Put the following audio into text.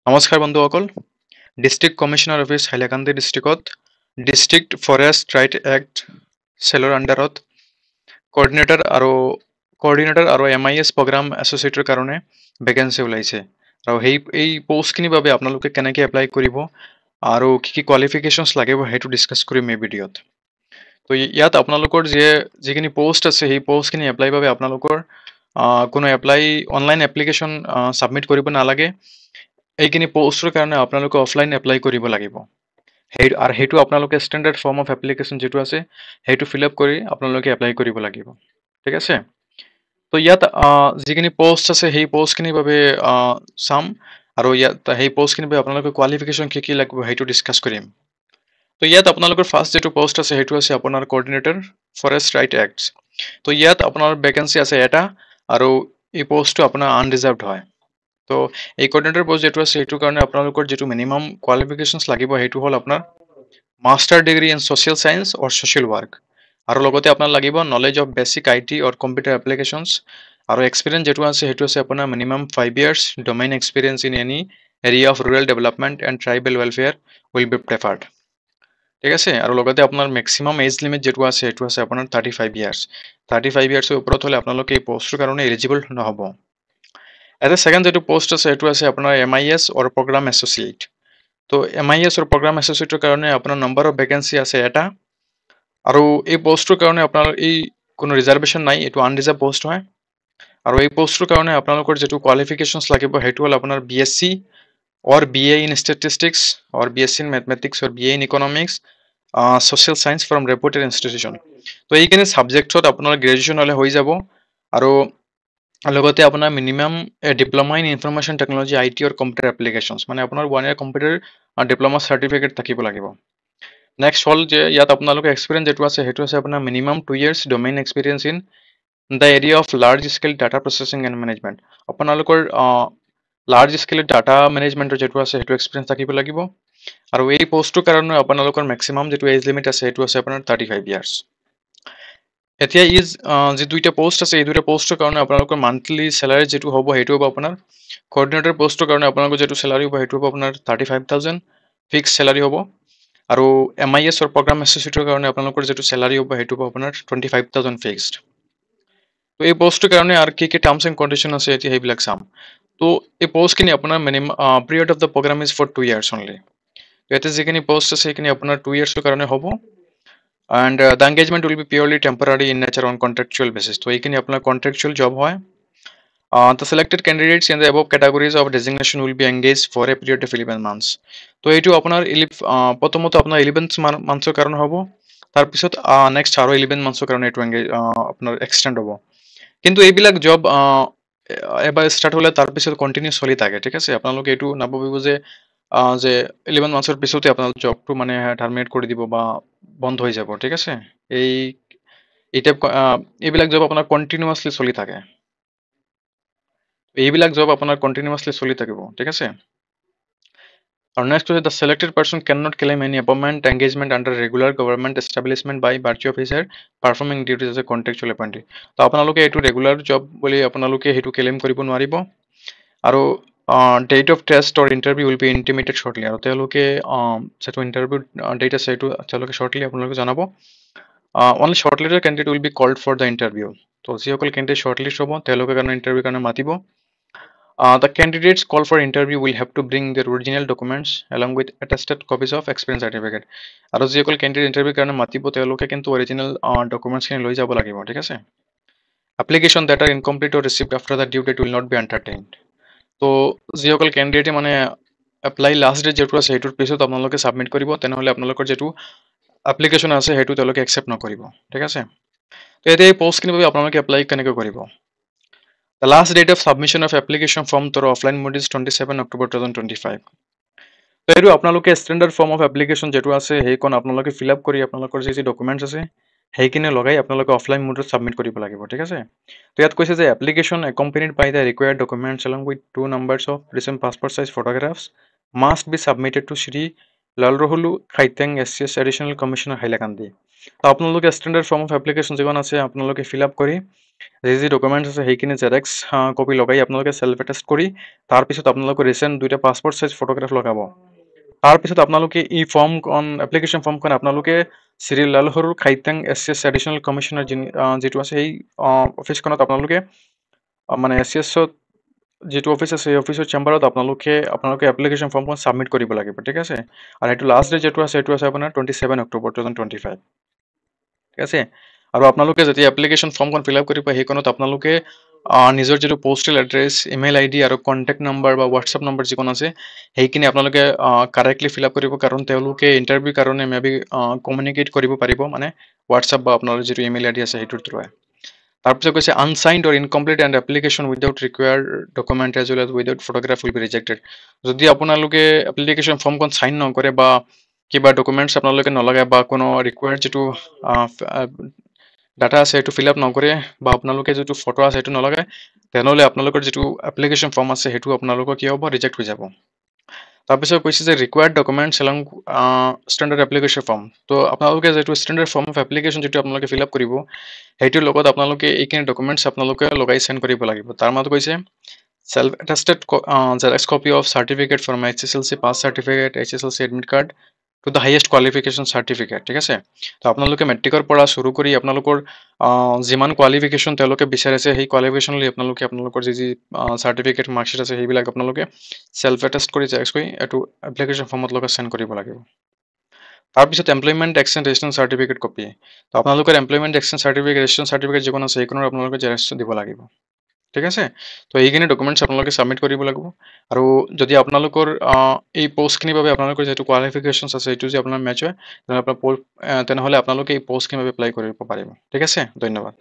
নমস্কাৰ বন্ধুসকল district commissioner office Hailakandi ডিষ্ট্ৰিক্টত ডিষ্ট্ৰিক্ট ফৰেষ্ট ৰাইট এক্ট চেলৰ আণ্ডাৰত কোঅৰ্ডিনেটৰ আৰু MIS প্ৰগ্ৰাম এছ'চিয়েটৰ কাৰণে ভেকেঞ্চি ওলাইছে আৰু এই পোষ্টখিনিৰ বাবে আপোনালোকে কেনেকৈ এপ্লাই কৰিব আৰু কি কোৱালিফিকেশ্যনছ লাগিব সেইটো ডিছকাছ কৰিম এই ভিডিঅ'ত। তো ইয়াত আপোনালোকৰ যিখিনি পোষ্ট আছে সেই পোষ্টখিনি এপ্লাইৰ বাবে আপোনালোকৰ কোনো অনলাইন এপ্লিকেশ্যন ছাবমিট কৰিব নালাগে। এইখিনি পোষ্টৰ কাৰণে আপোনালোকে অফলাইন এপ্লাই কৰিব লাগিব আৰু সেইটো আপোনালোকে ষ্টেণ্ডাৰ্ড ফৰ্ম অফ এপ্লিকেশ্যন যিটো আছে সেইটো ফিল আপ কৰি আপোনালোকে এপ্লাই কৰিব লাগিব, ঠিক আছে। তো ইয়াত যিখিনি পোষ্ট আছে সেই পোষ্টখিনিৰ বাবে চাম আৰু ইয়াত সেই পোষ্টখিনিৰ বাবে আপোনালোকে কোৱালিফিকেশ্যন কি লাগিব সেইটো ডিছকাছ কৰিম। তো ইয়াত আপোনালোকৰ ফাৰ্ষ্ট যিটো পোষ্ট আছে সেইটো আছে আপোনাৰ কোঅৰ্ডিনেটৰ ফৰেষ্ট ৰাইট এক্টছ। তো ইয়াত আপোনাৰ ভেকেঞ্চি আছে এটা আৰু এই পোষ্টটো আপোনাৰ আনৰিজাৰ্ভড হয়। তো এই কোঅৰ্ডিনেটৰ পোষ্ট যিটো আছে সেইটোৰ কাৰণে আপোনালোকৰ যিটো মিনিমাম কোৱালিফিকেশ্যনছ লাগিব সেইটো হ'ল আপোনাৰ master degree in social science or social work আৰু লগতে আপোনাৰ লাগিব knowledge of basic IT or computer applications আৰু এক্সপিৰিয়েঞ্চ যিটো আছে সেইটো আছে আপোনাৰ minimum 5 years domain experience in any area of rural development and tribal welfare will be preferred, ঠিক আছে। আৰু লগতে আপোনাৰ মেক্সিমাম এজ লিমিট যিটো আছে সেইটো আছে আপোনাৰ 35 years। 35 yearsৰ ওপৰত হ'লে আপোনালোকে এই পোষ্টটোৰ কাৰণে এলিজিবল নহ'ব। এটা ছেকেণ্ড যিটো পোষ্ট আছে সেইটো আছে আপোনাৰ MIS অৰ প্ৰগ্ৰাম এছ'চিয়েট। তো MIS অৰ প্ৰগ্ৰাম এছ'চিয়েটৰ কাৰণে আপোনাৰ নম্বৰ অফ ভেকেঞ্চি আছে এটা আৰু এই পোষ্টটোৰ কাৰণে আপোনাৰ কোনো ৰিজাৰ্ভেশ্যন নাই, এইটো আনৰিজাৰ্ভ পোষ্ট হয়। আৰু এই পোষ্টটোৰ কাৰণে আপোনালোকৰ যিটো কোৱালিফিকেশ্যনছ লাগিব সেইটো হ'ল আপোনাৰ BSc or BA in statistics or BSc in mathematics or BA in economics social science from reputed institution. তো এইখিনি ছাবজেক্টছত আপোনাৰ গ্ৰেজুৱেশ্যন হ'লে হৈ যাব আৰু লগতে আপোনাৰ minimum diploma in information technology IT or computer applications মানে আপোনাৰ 1 year কম্পিউটাৰ ডিপ্ল'মা চাৰ্টিফিকেট থাকিব লাগিব। নেক্সট হ'ল যে ইয়াত আপোনালোকৰ এক্সপিৰিয়েঞ্চ যিটো আছে সেইটো আছে আপোনাৰ minimum 2 years domain experience in the area of large scale data processing and management. আপোনালোকৰ লাৰ্জ স্কেল ডাটা মেনেজমেণ্টৰ যিটো আছে সেইটো এক্সপিৰিয়েঞ্চ থাকিব লাগিব আৰু এই পোষ্টটোৰ কাৰণে আপোনালোকৰ মেক্সিমাম যিটো এজ লিমিট আছে সেইটো আছে আপোনাৰ 35 years। এতিয়া যি দুইটা পোষ্ট আছে এই দুইটা পোষ্টৰ কাৰণে আপোনালোকৰ মান্থলি চেলাৰী যিটো হ'ব সেইটো হ'ব আপোনাৰ কোঅৰ্ডিনেটৰ পোষ্টৰ কাৰণে আপোনালোকৰ যিটো চেলাৰী হ'ব সেইটো হ'ব আপোনাৰ 35,000 ফিক্স চেলাৰী হ'ব আৰু MIS অৰ প্ৰগ্ৰাম এছ'চিয়েটৰ কাৰণে আপোনালোকৰ যিটো চেলাৰী হ'ব সেইটো হ'ব আপোনাৰ 25,000 ফিক্সড। তো এই পোষ্টটোৰ কাৰণে আৰু কি টাৰ্মছ এণ্ড কণ্ডিশ্যন আছে এতিয়া সেইবিলাক চাম। তো এই পোষ্টখিনি আপোনাৰ minimum period of the program is for 2 years অনলি। ইয়াতে যিখিনি পোষ্ট আছে সেইখিনি আপোনাৰ 2 yearsৰ কাৰণে হ'ব and the engagement will be purely temporary in nature on contractual basis. So এইখিনি আপোনাৰ contractual job হয়। The selected candidates in the above categories of designation will be engaged for a period of 11 months. তো এইটো আপোনাৰ প্ৰথমত আপোনাৰ 11 monthsৰ কাৰণে হ'ব, তাৰপিছত নেক্সট আৰু 11 monthsৰ কাৰণে এইটো আপোনাৰ এক্সটেণ্ড হ'ব। কিন্তু এইবিলাক জব এবাৰ ষ্টাৰ্ট হ'লে তাৰপিছত কণ্টিনিউ চলি থাকে, ঠিক আছে। আপোনালোকে এইটো নাভাবিব যে 11 monthsৰ পিছতে আপোনাৰ জবটো মানে টাৰ্মিনেট কৰি দিব বা বন্ধ হৈ যাব, ঠিক আছে। এইবিলাক জব আপোনাৰ কণ্টিনিউৱাছলি চলি থাকে, এইবিলাক জব আপোনাৰ কণ্টিনিউৱাছলি চলি থাকিব, ঠিক আছে। আৰু নেক্সট হৈছে the selected person can not claim any appointment engagement under regular government establishment by virtue of his her performing duties as a contractual appointee. তো আপোনালোকে এইটো ৰেগুলাৰ জব বুলি আপোনালোকে সেইটো ক্লেইম কৰিব নোৱাৰিব আৰু date of test or interview will be intimated shortly. আৰু তেওঁলোকে যিটো ইণ্টাৰভিউ ডেট আছে সেইটো তেওঁলোকে শ্বৰ্টলি আপোনালোকে জনাব। Only shortlisted candidate will be called for the interview. তো যিসকল কেণ্ডিডেট শ্বৰ্টলিষ্ট হ'ব তেওঁলোকে কাৰণে ইণ্টাৰভিউৰ কাৰণে মাতিব। The candidates called for interview will have to bring their original documents along with attested copies of experience certificate. আৰু যিসকল কেণ্ডিডেট ইণ্টাৰভিউৰ কাৰণে মাতিব তেওঁলোকে কিন্তু অৰিজিনেল ডকুমেণ্টছখিনি লৈ যাব লাগিব, ঠিক আছে। Application that are incomplete or received after the due date will not be entertained. তো যিসকল কেণ্ডিডেটে মানে এপ্লাই লাষ্ট ডেট যিটো আছে সেইটোৰ পিছত আপোনালোকে ছাবমিট কৰিব, তেনেহ'লে আপোনালোকৰ যিটো এপ্লিকেশ্যন আছে সেইটো তেওঁলোকে একচেপ্ট নকৰিব, ঠিক আছে। তো এতিয়া এই পোষ্টখিনিৰ বাবে আপোনালোকে এপ্লাই কেনেকৈ কৰিব। The last date of submission of application form through offline mode is 27 October 2025. তো এইটো আপোনালোকে ষ্টেণ্ডাৰ্ড ফৰ্ম অফ এপ্লিকেশ্যন যিটো আছে সেইখন আপোনালোকে ফিল আপ কৰি আপোনালোকৰ যি ডকুমেণ্টছ আছে সেইখিনি লগাই আপোনালোকে অফলাইন মোডত ছাবমিট কৰিব লাগিব, ঠিক আছে। তো ইয়াত কৈছে যে application accompanied by the required documents along with 2 numbers of recent passport size photographs must be submitted to Shri লালৰহুলু খাইটেং SCS additional commissioner Hailakandi. তো আপোনালোকে ষ্টেণ্ডাৰ্ড ফৰ্ম অফ এপ্লিকেশ্যন যিখন আছে আপোনালোকে ফিল আপ কৰি যি ডকুমেণ্টছ আছে সেইখিনি জেৰেক্স কপি লগাই আপোনালোকে চেল্ফ এটেষ্ট কৰি তাৰপিছত আপোনালোকে ৰিচেণ্ট 2টা পাছপৰ্ট চাইজ ফটোগ্ৰাফ লগাব। তাৰপিছত আপোনালোকে এই ফৰ্মখন এপ্লিকেশ্যন ফৰ্মখন আপোনালোকে শ্ৰী লালহৰুল খাইটেং SCS এডিশ্যনেল কমিশ্যনাৰ যিটো আছে সেই অফিচখনত আপোনালোকে মানে SCSত যিটো অফিচ আছে সেই অফিচৰ চেম্বাৰত আপোনালোকে এপ্লিকেশ্যন ফৰ্মখন ছাবমিট কৰিব লাগিব, ঠিক আছে। আৰু সেইটো লাষ্ট ডেট যিটো আছে সেইটো আছে আপোনাৰ 27 অক্টোবৰ 2025, ঠিক আছে। আৰু আপোনালোকে যেতিয়া এপ্লিকেশ্যন ফৰ্মখন ফিল আপ কৰিব সেইখনত আপোনালোকে নিজৰ যিটো পোষ্টেল এড্ৰেছ, ইমেইল ID আৰু কণ্টেক্ট নম্বৰ বা হোৱাটছআপ নম্বৰ যিখন আছে সেইখিনি আপোনালোকে কাৰেক্টলি ফিল আপ কৰিব, কাৰণ তেওঁলোকে ইণ্টাৰভিউৰ কাৰণে মেবি কমিউনিকেট কৰিব পাৰিব মানে হোৱাটছআপ বা আপোনাৰ যিটো ইমেইল ID আছে সেইটোৰ থ্ৰুৱে। তাৰপিছত কৈছে unsigned or incomplete and application without required document as well as without photograph will be rejected. যদি আপোনালোকে এপ্লিকেশ্যন ফৰ্মখন চাইন নকৰে বা কিবা ডকুমেণ্টছ আপোনালোকে নলগায় বা কোনো ৰিকুৱাৰ্ড যিটো ডাটা আছে সেইটো ফিল আপ নকৰে বা আপোনালোকে যিটো ফটো আছে সেইটো নলগায়, তেনেহ'লে আপোনালোকৰ যিটো এপ্লিকেশ্যন ফৰ্ম আছে সেইটো আপোনালোকৰ কি হ'ব, ৰিজেক্ট হৈ যাব। তাৰপিছত কৈছে যে required documents along standard application form. তো আপোনালোকে যিটো ষ্টেণ্ডাৰ্ড ফৰ্ম অফ এপ্লিকেশ্যন যিটো আপোনালোকে ফিল আপ কৰিব সেইটোৰ লগত আপোনালোকে এইখিনি ডকুমেণ্টছ আপোনালোকে লগাই চেণ্ড কৰিব লাগিব। তাৰ মাজত কৈছে self attested Xerox copy of certificate from HSLC pass certificate, HSLC admit card to the highest qualification certificate, ঠিক আছে। তো আপোনালোকে মেট্ৰিকৰ পৰা শুৰু কৰি আপোনালোকৰ যিমান কোৱালিফিকেশ্যন তেওঁলোকে বিচাৰিছে সেই কোৱালিফিকেশ্যন লৈ আপোনালোকৰ যি চাৰ্টিফিকেট মাৰ্কশ্বিট আছে সেইবিলাক আপোনালোকে চেল্ফ এটেষ্ট কৰি জেৰক্স কৰি এইটো এপ্লিকেশ্যন ফৰ্মত লগত চেণ্ড কৰিব লাগিব। তাৰপিছত employment exchange registration certificate copy. তো আপোনালোকৰ employment exchange certificate, registration certificate যিখন আছে সেইখনৰ আপোনালোকে জেৰক্স দিব লাগিব, ঠিক আছে। তো এইখিনি ডকুমেণ্টছ আপোনালোকে ছাবমিট কৰিব লাগিব। আৰু যদি আপোনালোকৰ এই পষ্টখিনিৰ বাবে আপোনালোকৰ যিটো কোৱালিফিকেশ্যনছ আছে সেইটো যদি আপোনাৰ মেচ হয় তেনেহ'লে আপোনালোকে এই পষ্টখিনিৰ বাবে এপ্লাই কৰিব পাৰিব, ঠিক আছে। ধন্যবাদ।